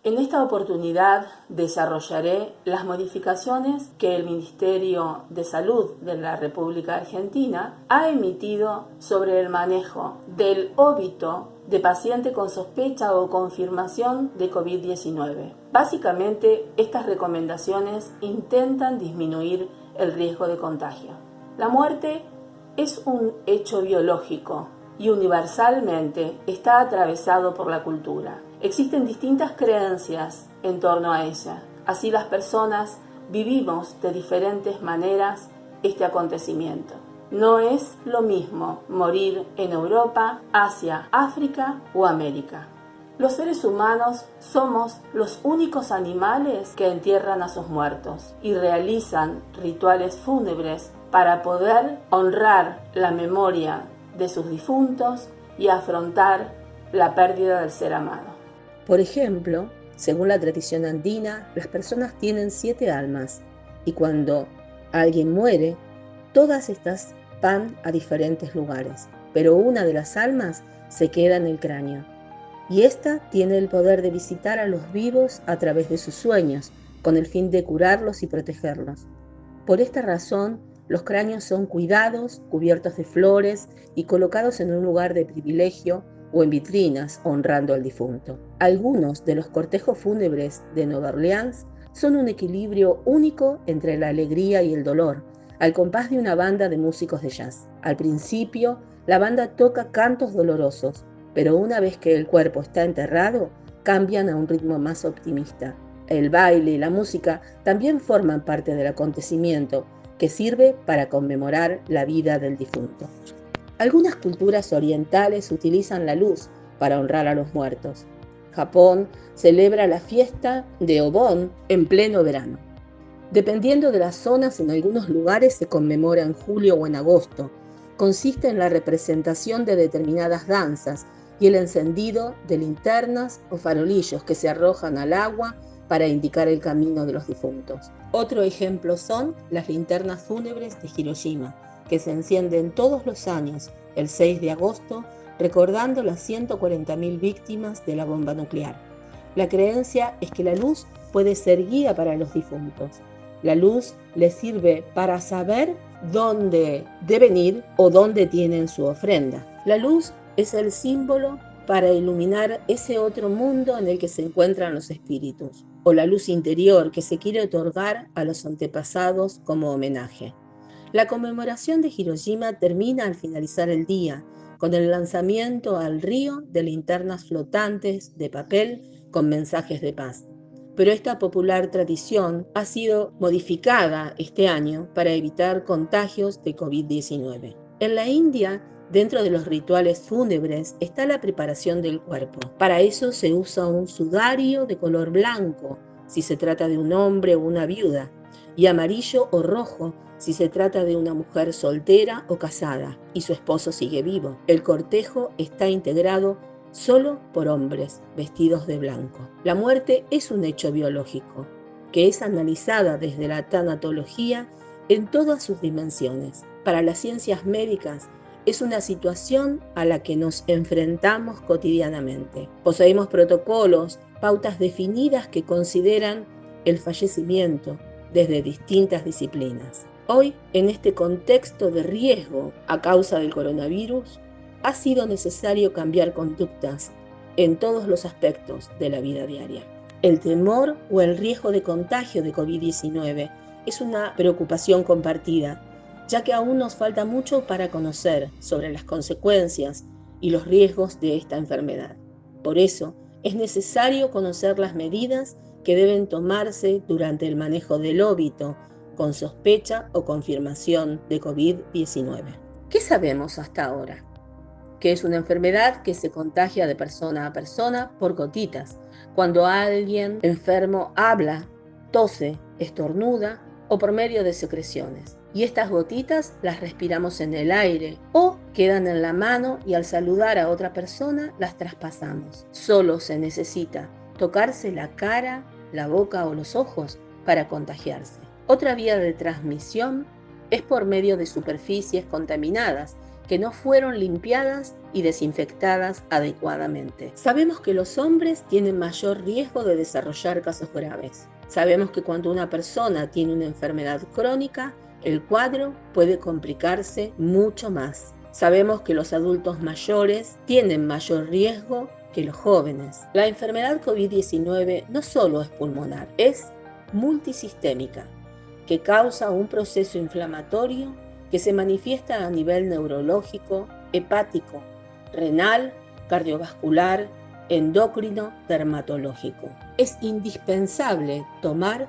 En esta oportunidad desarrollaré las modificaciones que el Ministerio de Salud de la República Argentina ha emitido sobre el manejo del óbito de paciente con sospecha o confirmación de COVID-19. Básicamente, estas recomendaciones intentan disminuir el riesgo de contagio. La muerte es un hecho biológico y universalmente está atravesado por la cultura. Existen distintas creencias en torno a ella. Así las personas vivimos de diferentes maneras este acontecimiento. No es lo mismo morir en Europa, Asia, África o América. Los seres humanos somos los únicos animales que entierran a sus muertos y realizan rituales fúnebres para poder honrar la memoria de sus difuntos y afrontar la pérdida del ser amado. Por ejemplo, según la tradición andina, las personas tienen 7 almas y cuando alguien muere, todas estas van a diferentes lugares, pero una de las almas se queda en el cráneo y ésta tiene el poder de visitar a los vivos a través de sus sueños, con el fin de curarlos y protegerlos. Por esta razón, los cráneos son cuidados, cubiertos de flores y colocados en un lugar de privilegio o en vitrinas honrando al difunto. Algunos de los cortejos fúnebres de Nueva Orleans son un equilibrio único entre la alegría y el dolor, al compás de una banda de músicos de jazz. Al principio, la banda toca cantos dolorosos, pero una vez que el cuerpo está enterrado, cambian a un ritmo más optimista. El baile y la música también forman parte del acontecimiento, que sirve para conmemorar la vida del difunto. Algunas culturas orientales utilizan la luz para honrar a los muertos. Japón celebra la fiesta de Obon en pleno verano. Dependiendo de las zonas, en algunos lugares se conmemora en julio o en agosto. Consiste en la representación de determinadas danzas y el encendido de linternas o farolillos que se arrojan al agua para indicar el camino de los difuntos. Otro ejemplo son las linternas fúnebres de Hiroshima, que se encienden todos los años, el 6 de agosto, recordando las 140.000 víctimas de la bomba nuclear. La creencia es que la luz puede ser guía para los difuntos. La luz les sirve para saber dónde deben ir o dónde tienen su ofrenda. La luz es el símbolo para iluminar ese otro mundo en el que se encuentran los espíritus, o la luz interior que se quiere otorgar a los antepasados como homenaje. La conmemoración de Hiroshima termina al finalizar el día, con el lanzamiento al río de linternas flotantes de papel con mensajes de paz. Pero esta popular tradición ha sido modificada este año para evitar contagios de COVID-19. En la India, dentro de los rituales fúnebres está la preparación del cuerpo. Para eso se usa un sudario de color blanco, si se trata de un hombre o una viuda, y amarillo o rojo, si se trata de una mujer soltera o casada, y su esposo sigue vivo. El cortejo está integrado solo por hombres vestidos de blanco. La muerte es un hecho biológico, que es analizada desde la tanatología en todas sus dimensiones. Para las ciencias médicas, es una situación a la que nos enfrentamos cotidianamente. Poseemos protocolos, pautas definidas que consideran el fallecimiento desde distintas disciplinas. Hoy, en este contexto de riesgo a causa del coronavirus, ha sido necesario cambiar conductas en todos los aspectos de la vida diaria. El temor o el riesgo de contagio de COVID-19 es una preocupación compartida, ya que aún nos falta mucho para conocer sobre las consecuencias y los riesgos de esta enfermedad. Por eso, es necesario conocer las medidas que deben tomarse durante el manejo del óbito con sospecha o confirmación de COVID-19. ¿Qué sabemos hasta ahora? Que es una enfermedad que se contagia de persona a persona por gotitas, cuando alguien enfermo habla, tose, estornuda o por medio de secreciones. Y estas gotitas las respiramos en el aire o quedan en la mano y al saludar a otra persona las traspasamos. Solo se necesita tocarse la cara, la boca o los ojos para contagiarse. Otra vía de transmisión es por medio de superficies contaminadas que no fueron limpiadas y desinfectadas adecuadamente. Sabemos que los hombres tienen mayor riesgo de desarrollar casos graves. Sabemos que cuando una persona tiene una enfermedad crónica, el cuadro puede complicarse mucho más. Sabemos que los adultos mayores tienen mayor riesgo que los jóvenes. La enfermedad COVID-19 no solo es pulmonar, es multisistémica, que causa un proceso inflamatorio que se manifiesta a nivel neurológico, hepático, renal, cardiovascular, endocrino, dermatológico. Es indispensable tomar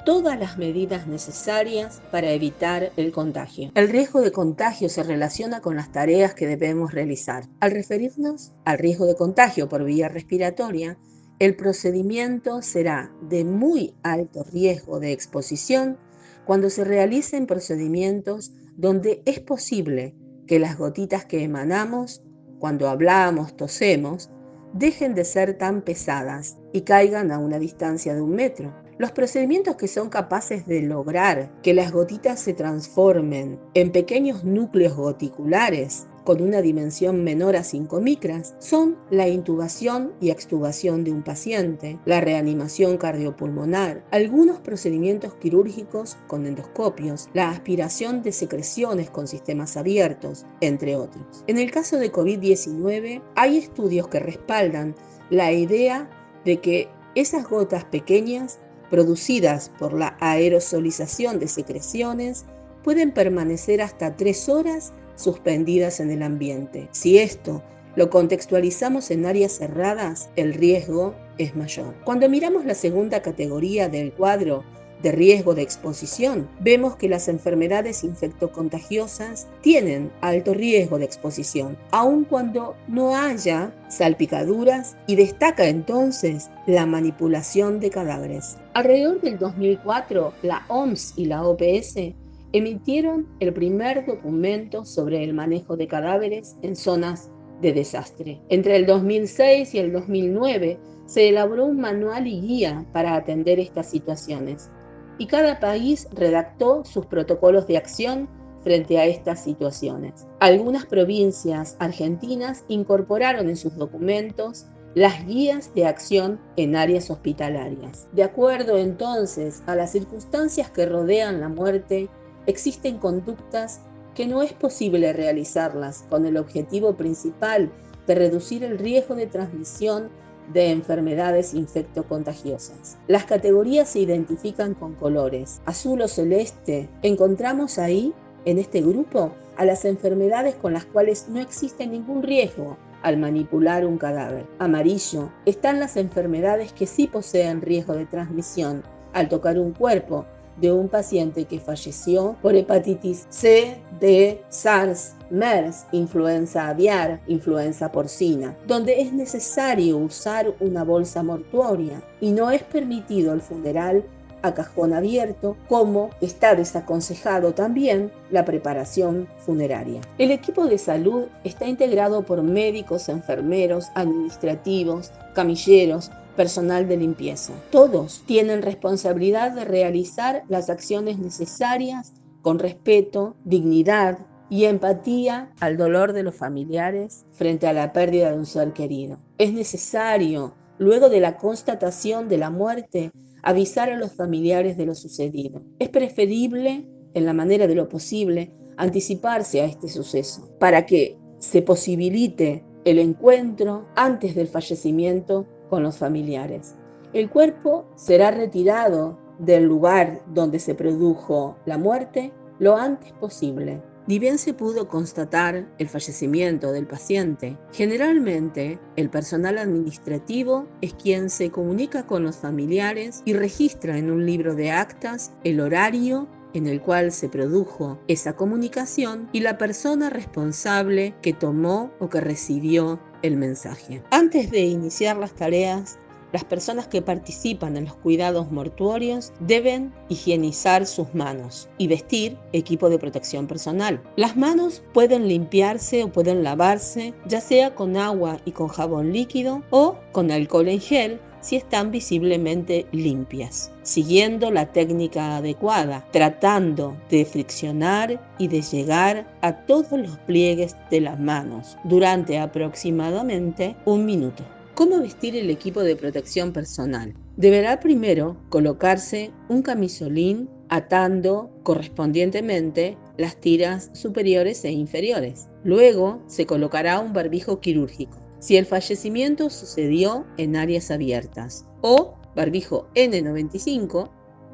todas las medidas necesarias para evitar el contagio. El riesgo de contagio se relaciona con las tareas que debemos realizar. Al referirnos al riesgo de contagio por vía respiratoria, el procedimiento será de muy alto riesgo de exposición cuando se realicen procedimientos donde es posible que las gotitas que emanamos, cuando hablamos, tosemos, dejen de ser tan pesadas y caigan a una distancia de 1 metro. Los procedimientos que son capaces de lograr que las gotitas se transformen en pequeños núcleos goticulares con una dimensión menor a 5 micras son la intubación y extubación de un paciente, la reanimación cardiopulmonar, algunos procedimientos quirúrgicos con endoscopios, la aspiración de secreciones con sistemas abiertos, entre otros. En el caso de COVID-19, hay estudios que respaldan la idea de que esas gotas pequeñas producidas por la aerosolización de secreciones pueden permanecer hasta 3 horas suspendidas en el ambiente. Si esto lo contextualizamos en áreas cerradas, el riesgo es mayor. Cuando miramos la segunda categoría del cuadro de riesgo de exposición, vemos que las enfermedades infectocontagiosas tienen alto riesgo de exposición, aun cuando no haya salpicaduras, y destaca entonces la manipulación de cadáveres. Alrededor del 2004, la OMS y la OPS emitieron el primer documento sobre el manejo de cadáveres en zonas de desastre. Entre el 2006 y el 2009 se elaboró un manual y guía para atender estas situaciones, y cada país redactó sus protocolos de acción frente a estas situaciones. Algunas provincias argentinas incorporaron en sus documentos las guías de acción en áreas hospitalarias. De acuerdo entonces a las circunstancias que rodean la muerte, existen conductas que no es posible realizarlas con el objetivo principal de reducir el riesgo de transmisión de enfermedades infectocontagiosas. Las categorías se identifican con colores. Azul o celeste, encontramos ahí, en este grupo, a las enfermedades con las cuales no existe ningún riesgo al manipular un cadáver. Amarillo, están las enfermedades que sí poseen riesgo de transmisión al tocar un cuerpo de un paciente que falleció por hepatitis C, D, SARS, MERS, influenza aviar, influenza porcina, donde es necesario usar una bolsa mortuoria y no es permitido el funeral a cajón abierto, como está desaconsejado también la preparación funeraria. El equipo de salud está integrado por médicos, enfermeros, administrativos, camilleros, personal de limpieza. Todos tienen responsabilidad de realizar las acciones necesarias con respeto, dignidad y empatía al dolor de los familiares frente a la pérdida de un ser querido. Es necesario, luego de la constatación de la muerte, avisar a los familiares de lo sucedido. Es preferible, en la manera de lo posible, anticiparse a este suceso para que se posibilite el encuentro antes del fallecimiento con los familiares. El cuerpo será retirado del lugar donde se produjo la muerte lo antes posible. Ni bien se pudo constatar el fallecimiento del paciente, generalmente el personal administrativo es quien se comunica con los familiares y registra en un libro de actas el horario en el cual se produjo esa comunicación y la persona responsable que tomó o que recibió el mensaje. Antes de iniciar las tareas, las personas que participan en los cuidados mortuorios deben higienizar sus manos y vestir equipo de protección personal. Las manos pueden limpiarse o pueden lavarse, ya sea con agua y con jabón líquido o con alcohol en gel, si están visiblemente limpias, siguiendo la técnica adecuada, tratando de friccionar y de llegar a todos los pliegues de las manos durante aproximadamente 1 minuto. ¿Cómo vestir el equipo de protección personal? Deberá primero colocarse un camisolín atando correspondientemente las tiras superiores e inferiores. Luego se colocará un barbijo quirúrgico, si el fallecimiento sucedió en áreas abiertas, o barbijo N95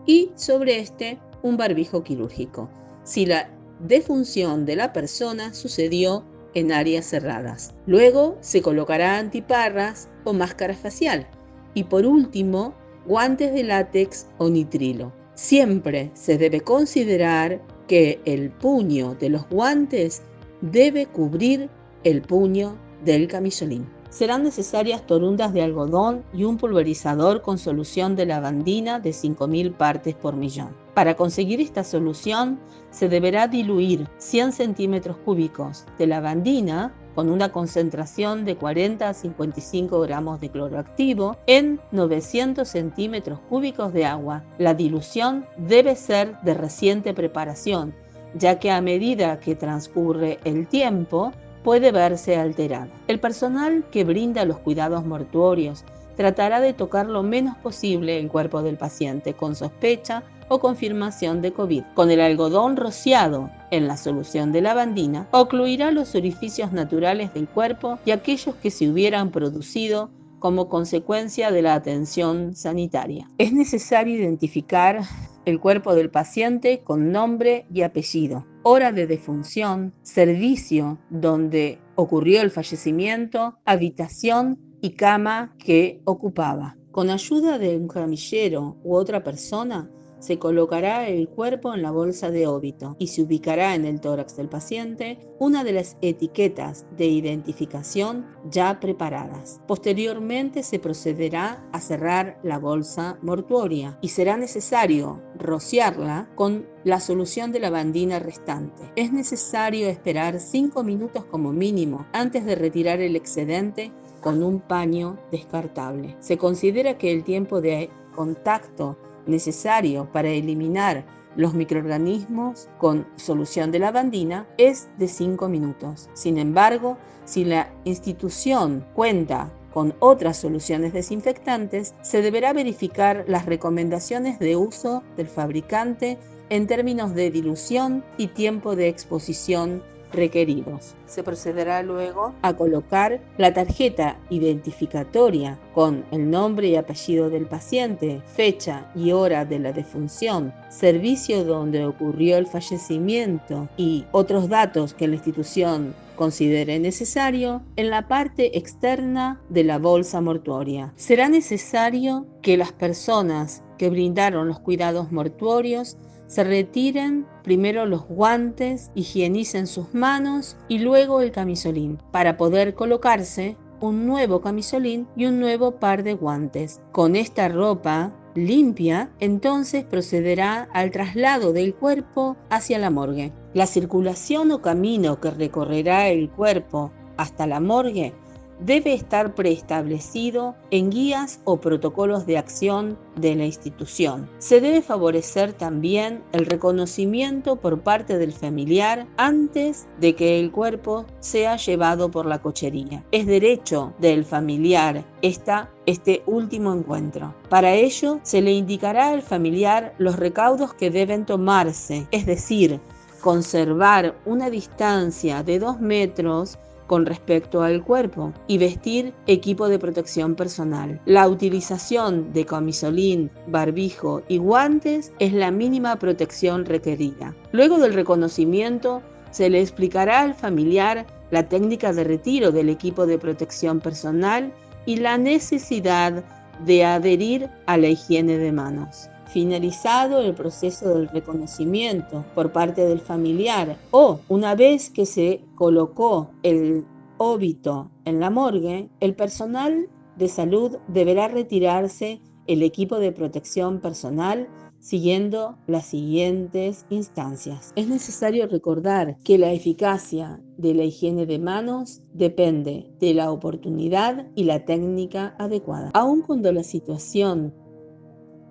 y sobre este un barbijo quirúrgico, si la defunción de la persona sucedió en áreas cerradas. Luego se colocará antiparras o máscara facial y por último guantes de látex o nitrilo. Siempre se debe considerar que el puño de los guantes debe cubrir el puño del camisolín. Serán necesarias torundas de algodón y un pulverizador con solución de lavandina de 5.000 partes por millón. Para conseguir esta solución se deberá diluir 100 centímetros cúbicos de lavandina con una concentración de 40 a 55 gramos de cloro activo en 900 centímetros cúbicos de agua. La dilución debe ser de reciente preparación, ya que a medida que transcurre el tiempo puede verse alterada. El personal que brinda los cuidados mortuorios tratará de tocar lo menos posible el cuerpo del paciente con sospecha o confirmación de COVID. Con el algodón rociado en la solución de lavandina, ocluirá los orificios naturales del cuerpo y aquellos que se hubieran producido como consecuencia de la atención sanitaria. Es necesario identificar el cuerpo del paciente con nombre y apellido, hora de defunción, servicio donde ocurrió el fallecimiento, habitación y cama que ocupaba. Con ayuda de un camillero u otra persona, se colocará el cuerpo en la bolsa de óbito y se ubicará en el tórax del paciente una de las etiquetas de identificación ya preparadas. Posteriormente se procederá a cerrar la bolsa mortuoria y será necesario rociarla con la solución de lavandina restante. Es necesario esperar 5 minutos como mínimo antes de retirar el excedente con un paño descartable. Se considera que el tiempo de contacto necesario para eliminar los microorganismos con solución de lavandina es de 5 minutos. Sin embargo, si la institución cuenta con otras soluciones desinfectantes, se deberá verificar las recomendaciones de uso del fabricante en términos de dilución y tiempo de exposición requeridos. Se procederá luego a colocar la tarjeta identificatoria con el nombre y apellido del paciente, fecha y hora de la defunción, servicio donde ocurrió el fallecimiento y otros datos que la institución considere necesario en la parte externa de la bolsa mortuoria. Será necesario que las personas que brindaron los cuidados mortuorios se retiren primero los guantes, higienicen sus manos y luego el camisolín para poder colocarse un nuevo camisolín y un nuevo par de guantes. Con esta ropa limpia, entonces procederá al traslado del cuerpo hacia la morgue. La circulación o camino que recorrerá el cuerpo hasta la morgue debe estar preestablecido en guías o protocolos de acción de la institución. Se debe favorecer también el reconocimiento por parte del familiar antes de que el cuerpo sea llevado por la cochería. Es derecho del familiar este último encuentro. Para ello, se le indicará al familiar los recaudos que deben tomarse, es decir, conservar una distancia de 2 metros con respecto al cuerpo y vestir equipo de protección personal. La utilización de camisolín, barbijo y guantes es la mínima protección requerida. Luego del reconocimiento, se le explicará al familiar la técnica de retiro del equipo de protección personal y la necesidad de adherir a la higiene de manos. Finalizado el proceso del reconocimiento por parte del familiar o una vez que se colocó el óbito en la morgue, el personal de salud deberá retirarse el equipo de protección personal siguiendo las siguientes instancias. Es necesario recordar que la eficacia de la higiene de manos depende de la oportunidad y la técnica adecuada. Aun cuando la situación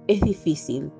es difícil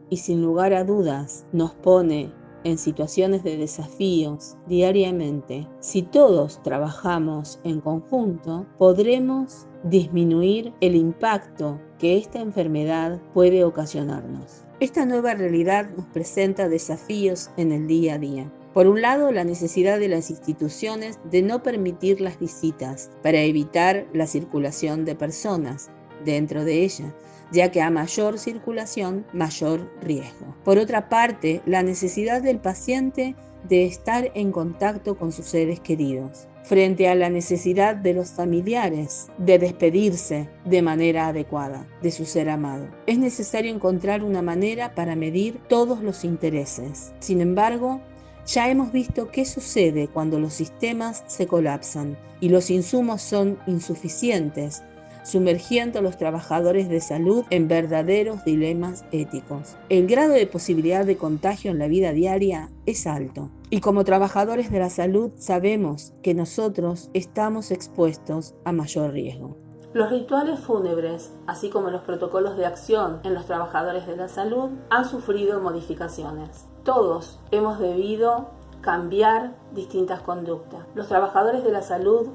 y sin lugar a dudas nos pone en situaciones de desafíos diariamente, si todos trabajamos en conjunto, podremos disminuir el impacto que esta enfermedad puede ocasionarnos. Esta nueva realidad nos presenta desafíos en el día a día. Por un lado, la necesidad de las instituciones de no permitir las visitas para evitar la circulación de personas dentro de ella, ya que a mayor circulación, mayor riesgo. Por otra parte, la necesidad del paciente de estar en contacto con sus seres queridos, frente a la necesidad de los familiares de despedirse de manera adecuada de su ser amado. Es necesario encontrar una manera para medir todos los intereses. Sin embargo, ya hemos visto qué sucede cuando los sistemas se colapsan y los insumos son insuficientes, sumergiendo a los trabajadores de salud en verdaderos dilemas éticos. El grado de posibilidad de contagio en la vida diaria es alto, y como trabajadores de la salud sabemos que nosotros estamos expuestos a mayor riesgo. Los rituales fúnebres, así como los protocolos de acción en los trabajadores de la salud, han sufrido modificaciones. Todos hemos debido cambiar distintas conductas. Los trabajadores de la salud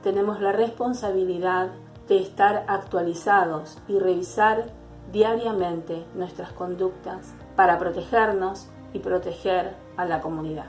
tenemos la responsabilidad de estar actualizados y revisar diariamente nuestras conductas para protegernos y proteger a la comunidad.